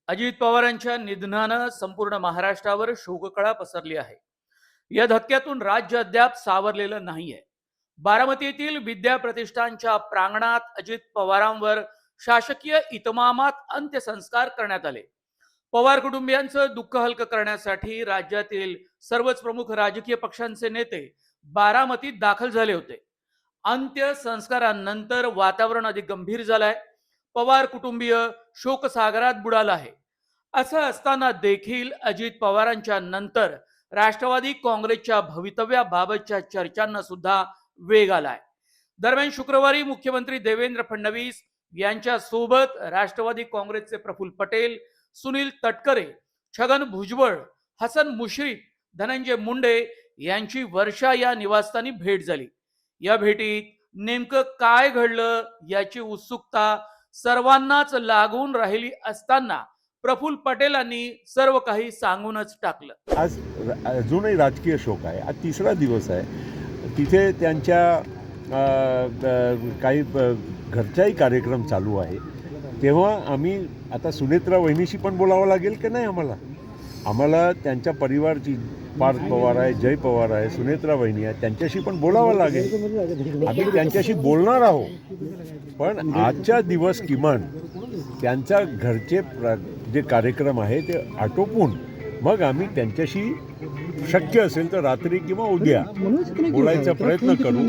अजित पवारांच्या निधनानं संपूर्ण महाराष्ट्रावर शोककळा पसरली आहे. या धक्क्यातून राज्य अद्याप सावरलेलं नाहीये. बारामती येथील विद्या प्रतिष्ठानच्या प्रांगणात अजित पवारांवर शासकीय इतमामात अंत्यसंस्कार करण्यात आले. पवार कुटुंबियांचं दुःख हलकं करण्यासाठी राज्यातील सर्वच प्रमुख राजकीय पक्षांचे नेते बारामतीत दाखल झाले होते. अंत्यसंस्कारानंतर वातावरण अधिक गंभीर झालंय. पवार कुटुंबीय शोकसागरात बुडालं आहे. असं असताना देखील अजित पवारांच्या नंतर राष्ट्रवादी काँग्रेसच्या भवितव्याबाबतच्या चर्चांना सुद्धा वेग आलाय. दरम्यान शुक्रवारी मुख्यमंत्री देवेंद्र फडणवीस यांच्या सोबत राष्ट्रवादी काँग्रेसचे प्रफुल्ल पटेल, सुनील तटकरे, छगन भुजबळ, हसन मुश्रीफ, धनंजय मुंडे यांची वर्षा या निवासस्थानी भेट झाली. या भेटीत नेमकं काय घडलं याची उत्सुकता सर्वांनाच लागून राहिली असताना प्रफुल्ल पटेलांनी सर्व काही सांगूनच टाकलं. आज अजूनही राजकीय शोक आहे. आज तिसरा दिवस आहे. तिथे त्यांच्या काही घरचाही कार्यक्रम चालू आहे. तेव्हा आम्ही आता सुनेत्रा वहिनीशी पण बोलावं लागेल की नाही आम्हाला त्यांच्या परिवारची पार्थ पवार आहे, जय पवार आहे, सुनेत्रा वहिनी आहे, त्यांच्याशी पण बोलावं लागेल. आम्ही त्यांच्याशी बोलणार आहोत. पण आजच्या दिवस किमान त्यांच्या घरचे जे कार्यक्रम आहे ते आटोपून मग आम्ही त्यांच्याशी शक्य असेल तर रात्री किंवा उद्या बोलायचा प्रयत्न करू.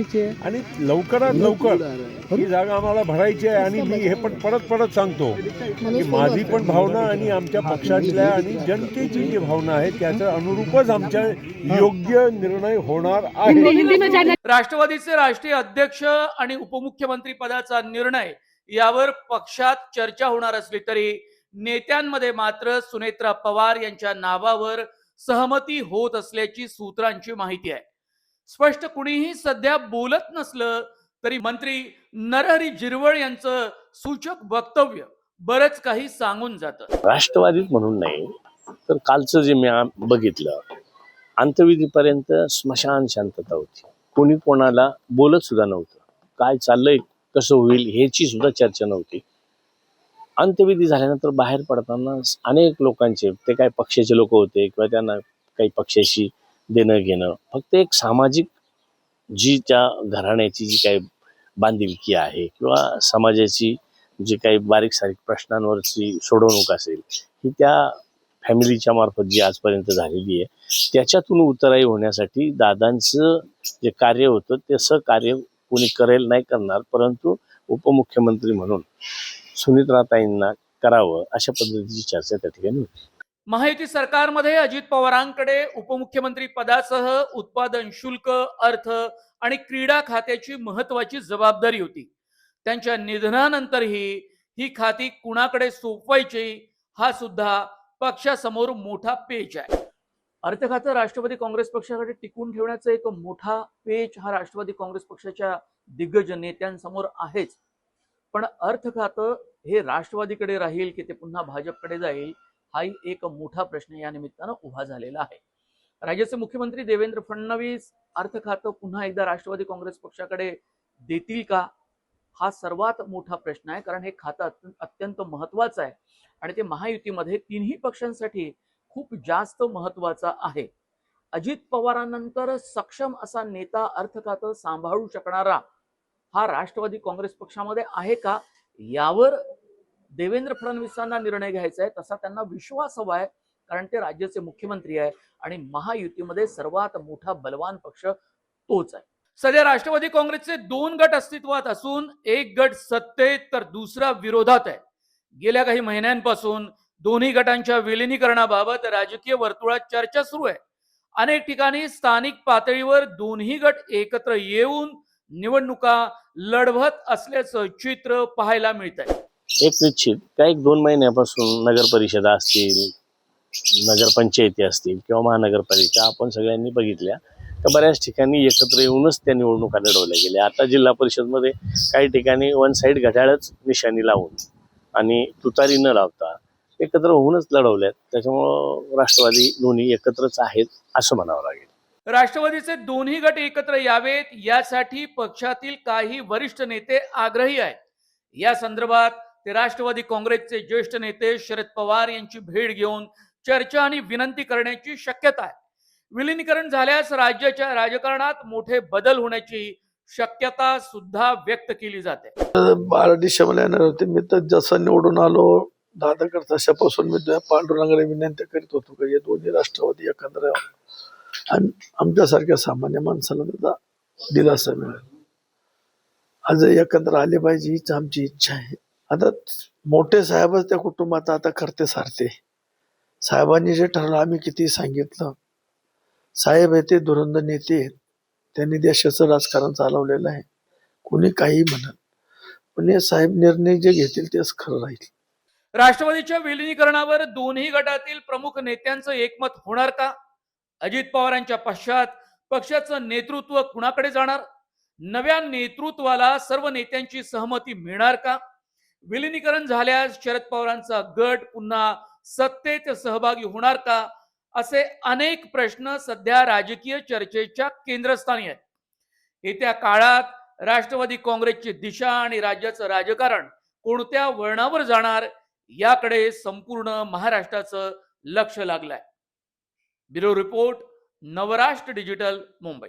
आणि लवकरात लवकर ही जागा आम्हाला भरायची आहे. आणि मी हे पण परत सांगतो की माझी पण भावना आणि आमच्या पक्षातल्या आणि जनतेची जी भावना आहे त्याच्या अनुरूपच आमच्या योग्य निर्णय होणार आहे. राष्ट्रवादीचे राष्ट्रीय अध्यक्ष आणि उपमुख्यमंत्री पदाचा निर्णय यावर पक्षात चर्चा होणार असली तरी नेत्यांमध्ये मात्र सुनेत्रा पवार यांच्या नावावर सहमती होत असल्याची सूत्रांची माहिती आहे. स्पष्ट कुणीही सध्या बोलत नसलं तरी मंत्री नरहरी झिरवळ यांचं सूचक वक्तव्य बरंच काही सांगून जातं. राष्ट्रवादीत म्हणून नाही तर कालचं जे मी बघितलं, अंत्यविधीपर्यंत स्मशान शांतता होती. कोणी कोणाला बोलत सुद्धा नव्हतं. काय चाललंय, कसं होईल ह्याची सुद्धा चर्चा नव्हती. अंत्यविधी झाल्यानंतर बाहेर पडताना अनेक लोकांचे, ते काय पक्षाचे लोक होते किंवा त्यांना काही पक्षाशी देणं घेणं, फक्त एक सामाजिक जी त्या घराण्याची जी काही बांधिलकी आहे किंवा समाजाची जी काही बारीक सारीक प्रश्नांवरची सोडवणूक असेल ही त्या फॅमिलीच्या मार्फत जी आजपर्यंत झालेली आहे त्याच्यातून उतराई होण्यासाठी दादांचं जे कार्य होतं तसं कार्य कोणी करेल नाही करणार, परंतु उपमुख्यमंत्री म्हणून सुनीत्राताईंना करावं अशा पद्धतीची चर्चा त्या ठिकाणी होती. महायुती सरकारमध्ये अजित पवारांकडे उपमुख्यमंत्री पदासह उत्पादन शुल्क, अर्थ आणि क्रीडा खात्याची महत्वाची जबाबदारी होती. त्यांच्या निधनानंतरही ही खाती कुणाकडे सोपवायची हा सुद्धा पक्षासमोर मोठा पेच आहे. अर्थ खातं राष्ट्रवादी काँग्रेस पक्षाकडे टिकून ठेवण्याचा एक मोठा पेच हा राष्ट्रवादी काँग्रेस पक्षाच्या दिग्गज नेत्यांसमोर आहेच. पण अर्थ खातं हे राष्ट्रवादीकडे राहील की ते पुन्हा भाजपकडे जाईल हाही एक मोठा प्रश्न या निमित्तानं उभा झालेला आहे. राज्याचे मुख्यमंत्री देवेंद्र फडणवीस अर्थ खातं पुन्हा एकदा राष्ट्रवादी काँग्रेस पक्षाकडे देतील का हा सर्वात मोठा प्रश्न आहे. कारण हे खातं अत्यंत महत्वाचं आहे आणि ते महायुतीमध्ये तिन्ही पक्षांसाठी खूप जास्त महत्वाचं आहे. अजित पवारांनंतर सक्षम असा नेता अर्थ खातं सांभाळू शकणारा हा राष्ट्रवादी काँग्रेस पक्षामध्ये आहे का यावर देवेंद्र फडणवीसांना निर्णय घ्यायचा आहे. तसा त्यांना विश्वास हवा आहे, कारण ते राज्याचे मुख्यमंत्री आहे आणि महायुतीमध्ये सर्वात मोठा बलवान पक्ष तोच आहे. सध्या राष्ट्रवादी काँग्रेसचे दोन गट अस्तित्वात असून एक गट सत्तेत तर दुसरा विरोधात आहे. गेल्या काही महिन्यांपासून दोन्ही गटांच्या विलिनीकरणाबाबत राजकीय वर्तुळात चर्चा सुरू आहे. अनेक ठिकाणी स्थानिक पातळीवर दोन्ही गट एकत्र येऊन निवडणुका लढवत असल्याचं चित्र पाहायला मिळत आहे. एक निश्चित काही 2 महिन्यापासून नगर परिषदा असतील, नगरपंचायती असतील किंवा महानगरपालिका आपण सगळ्यांनी बघितल्या तर बऱ्याच ठिकाणी एकत्र येऊनच त्या निवडणुका लढवल्या गेल्या. आता जिल्हा परिषदमध्ये काही ठिकाणी वन साईड घड्याळच निशाणी लावून आणि तुतारी न लावता एकत्र होऊनच लढवल्यात. त्याच्यामुळं राष्ट्रवादी दोन्ही एकत्रच आहेत असं म्हणावं लागेल. राष्ट्रवादीचे दोन्ही गट एकत्र यावेत यासाठी पक्षातील काही वरिष्ठ नेते आग्रही आहेत. या संदर्भात ते राष्ट्रवादी काँग्रेसचे ज्येष्ठ नेते शरद पवार यांची भेट घेऊन चर्चा आणि विनंती करण्याची शक्यता आहे. विलिनीकरण झाल्यास राज्याच्या राजकारणात मोठे बदल होण्याची शक्यता सुद्धा व्यक्त केली जाते. 12 डिसेंबरला येणार होते. मी तर जसं निवडून आलो दादाकडे तशापासून मी पांडुरंगाला विनंती करीत होतो की हे दोन्ही राष्ट्रवादी एकत्र यावं आणि आमच्यासारख्या सामान्य माणसाला त्याचा दिलासा मिळेल. आज एकत्र आले पाहिजे हीच आमची इच्छा आहे. आता मोठे साहेबच त्या कुटुंबात आता करते सारते. साहेबांनी जे ठरलं आम्ही किती सांगितलं, साहेब आहे ते धुरंधर नेते आहेत. त्यांनी देशाचं राजकारण चालवलेलं आहे. कोणी काही म्हणत पण हे साहेब निर्णय जे घेतील तेच खरं राहील. राष्ट्रवादीच्या विलिनीकरणावर दोन्ही गटातील प्रमुख नेत्यांचं एकमत होणार का? अजित पवारांच्या पश्चात पक्षाचं नेतृत्व कुणाकडे जाणार? नव्या नेतृत्वाला सर्व नेत्यांची सहमती मिळणार का? विलिनीकरण झाल्यास शरद पवारांचा गट पुन्हा सत्तेत सहभागी होणार का? असे अनेक प्रश्न सध्या राजकीय चर्चेच्या केंद्रस्थानी आहेत. येत्या काळात राष्ट्रवादी काँग्रेसची दिशा आणि राज्याचं राजकारण कोणत्या वळणावर जाणार याकडे संपूर्ण महाराष्ट्राचं लक्ष लागलंय. Bureau report, Navrashtra digital, Mumbai.